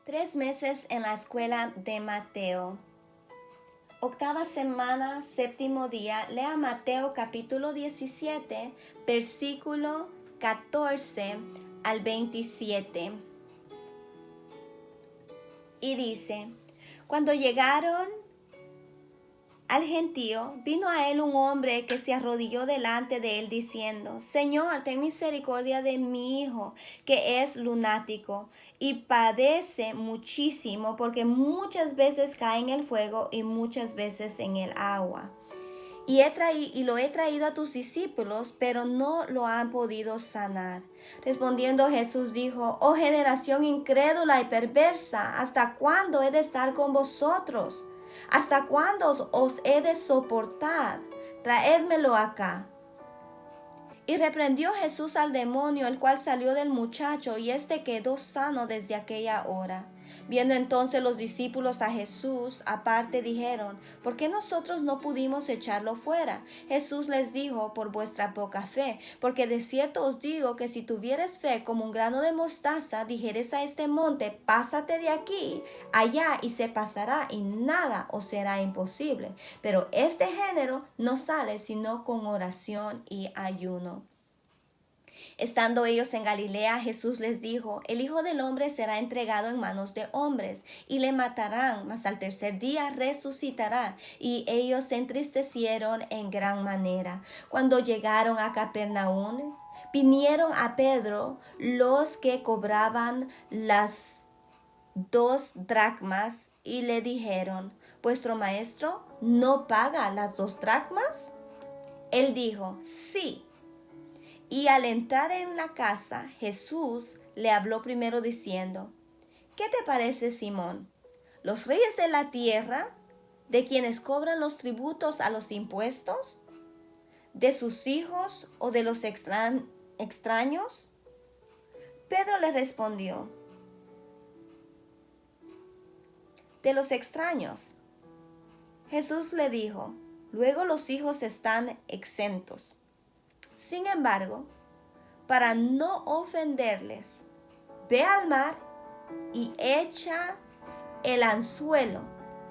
3 meses en la escuela de Mateo. Octava semana, séptimo día. Lea Mateo capítulo 17, versículo 14 al 27. Y dice: cuando llegaron al gentío, vino a él un hombre que se arrodilló delante de él diciendo: Señor, ten misericordia de mi hijo, que es lunático y padece muchísimo, porque muchas veces cae en el fuego y muchas veces en el agua. Y lo he traído a tus discípulos, pero no lo han podido sanar. Respondiendo Jesús dijo: Oh generación incrédula y perversa, ¿hasta cuándo he de estar con vosotros? ¿Hasta cuándo os he de soportar? Traédmelo acá. Y reprendió Jesús al demonio, el cual salió del muchacho, y éste quedó sano desde aquella hora. Viendo entonces los discípulos a Jesús aparte, dijeron: ¿por qué nosotros no pudimos echarlo fuera? Jesús les dijo: por vuestra poca fe, porque de cierto os digo que si tuvieres fe como un grano de mostaza, dijeres a este monte: pásate de aquí allá, y se pasará, y nada os será imposible. Pero este género no sale sino con oración y ayuno. Estando ellos en Galilea, Jesús les dijo: el Hijo del Hombre será entregado en manos de hombres, y le matarán, mas al tercer día resucitará. Y ellos se entristecieron en gran manera. Cuando llegaron a Capernaum, vinieron a Pedro los que cobraban las 2 dracmas, y le dijeron: ¿vuestro maestro no paga las 2 dracmas? Él dijo: sí. Y al entrar en la casa, Jesús le habló primero diciendo: ¿qué te parece, Simón? ¿Los reyes de la tierra, de quienes cobran los tributos a los impuestos, de sus hijos o de los extraños? Pedro le respondió: de los extraños. Jesús le dijo: luego los hijos están exentos. Sin embargo, para no ofenderles, ve al mar y echa el anzuelo,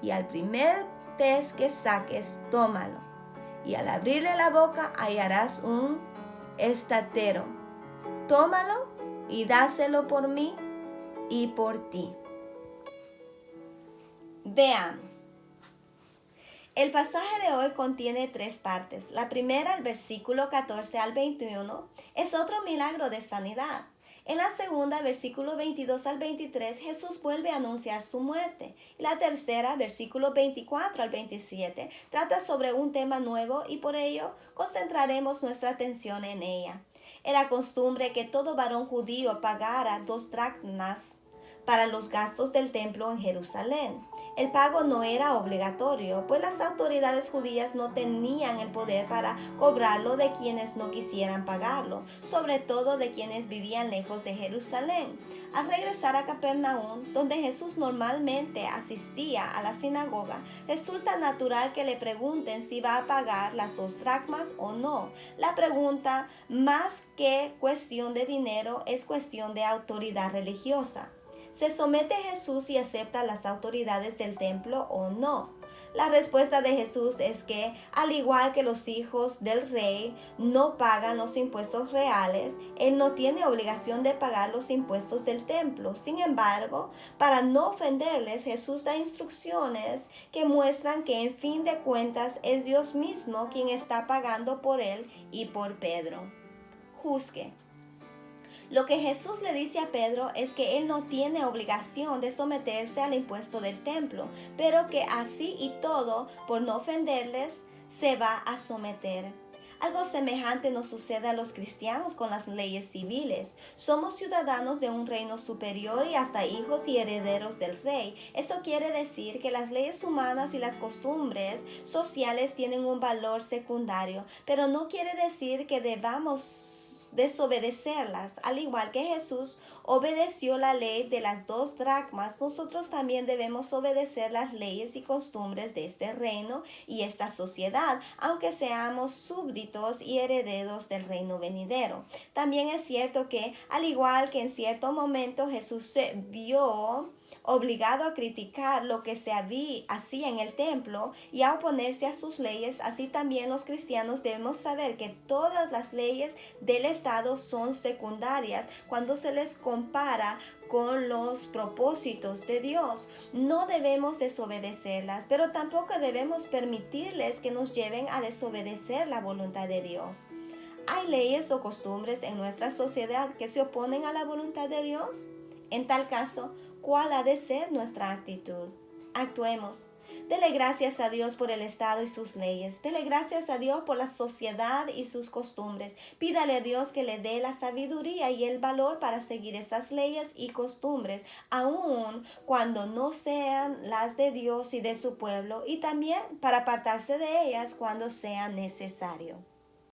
y al primer pez que saques, tómalo. Y al abrirle la boca hallarás un estatero. Tómalo y dáselo por mí y por ti. Veamos. El pasaje de hoy contiene 3 partes. La primera, el versículo 14 al 21, es otro milagro de sanidad. En la segunda, versículo 22 al 23, Jesús vuelve a anunciar su muerte. Y la tercera, versículo 24 al 27, trata sobre un tema nuevo, y por ello concentraremos nuestra atención en ella. Era costumbre que todo varón judío pagara 2 dracmas para los gastos del templo en Jerusalén. El pago no era obligatorio, pues las autoridades judías no tenían el poder para cobrarlo de quienes no quisieran pagarlo, sobre todo de quienes vivían lejos de Jerusalén. Al regresar a Capernaum, donde Jesús normalmente asistía a la sinagoga, resulta natural que le pregunten si va a pagar las 2 dracmas o no. La pregunta, más que cuestión de dinero, es cuestión de autoridad religiosa. ¿Se somete Jesús y acepta las autoridades del templo o no? La respuesta de Jesús es que, al igual que los hijos del rey no pagan los impuestos reales, él no tiene obligación de pagar los impuestos del templo. Sin embargo, para no ofenderles, Jesús da instrucciones que muestran que en fin de cuentas es Dios mismo quien está pagando por él y por Pedro. Juzgue. Lo que Jesús le dice a Pedro es que él no tiene obligación de someterse al impuesto del templo, pero que así y todo, por no ofenderles, se va a someter. Algo semejante nos sucede a los cristianos con las leyes civiles. Somos ciudadanos de un reino superior y hasta hijos y herederos del rey. Eso quiere decir que las leyes humanas y las costumbres sociales tienen un valor secundario, pero no quiere decir que debamos desobedecerlas. Al igual que Jesús obedeció la ley de las 2 dracmas, nosotros también debemos obedecer las leyes y costumbres de este reino y esta sociedad, aunque seamos súbditos y herederos del reino venidero. También es cierto que, al igual que en cierto momento Jesús se dio obligado a criticar lo que se hacía en el templo y a oponerse a sus leyes, así también los cristianos debemos saber que todas las leyes del Estado son secundarias cuando se les compara con los propósitos de Dios. No debemos desobedecerlas, pero tampoco debemos permitirles que nos lleven a desobedecer la voluntad de Dios. ¿Hay leyes o costumbres en nuestra sociedad que se oponen a la voluntad de Dios? En tal caso, ¿cuál ha de ser nuestra actitud? Actuemos. Dele gracias a Dios por el Estado y sus leyes. Dele gracias a Dios por la sociedad y sus costumbres. Pídale a Dios que le dé la sabiduría y el valor para seguir esas leyes y costumbres, aun cuando no sean las de Dios y de su pueblo, y también para apartarse de ellas cuando sea necesario.